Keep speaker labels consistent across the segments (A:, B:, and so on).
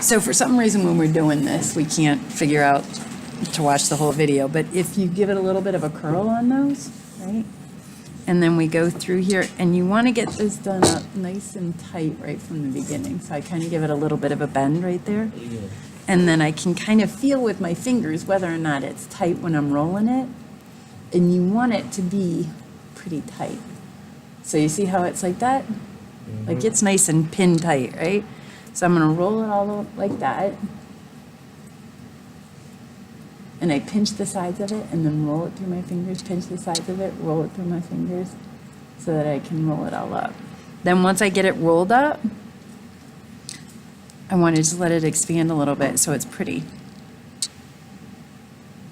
A: So for some reason when we're doing this, we can't figure out to watch the whole video, but if you give it a little bit of a curl on those, right? And then we go through here, and you want to get this done up nice and tight right from the beginning. So I kind of give it a little bit of a bend right there. And then I can kind of feel with my fingers whether or not it's tight when I'm rolling it. And you want it to be pretty tight. So you see how it's like that? Like it's nice and pin tight, right? So I'm gonna roll it all like that. And I pinch the sides of it and then roll it through my fingers, pinch the sides of it, roll it through my fingers so that I can roll it all up. Then once I get it rolled up, I want to just let it expand a little bit so it's pretty.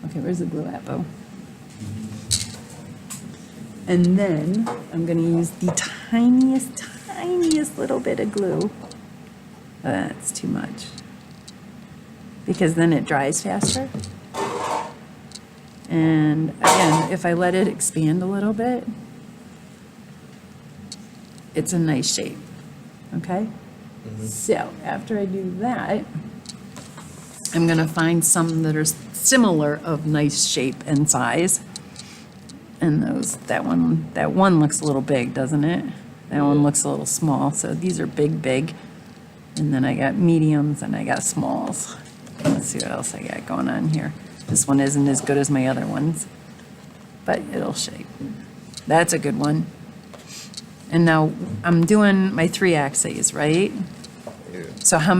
A: Okay, where's the glue at, Bo? And then I'm going to use the tiniest little bit of glue. That's too much. Because then it dries faster. And again, if I let it expand a little bit, it's a nice shape, okay? So after I do that, I'm gonna find some that are similar of nice shape and size. And that one looks a little big, doesn't it? That one looks a little small, so these are big. And then I got mediums and I got smalls. Let's see what else I got going on here. This one isn't as good as my other ones, but it'll shape. That's a good one. And now I'm doing my 3 axes, right? So how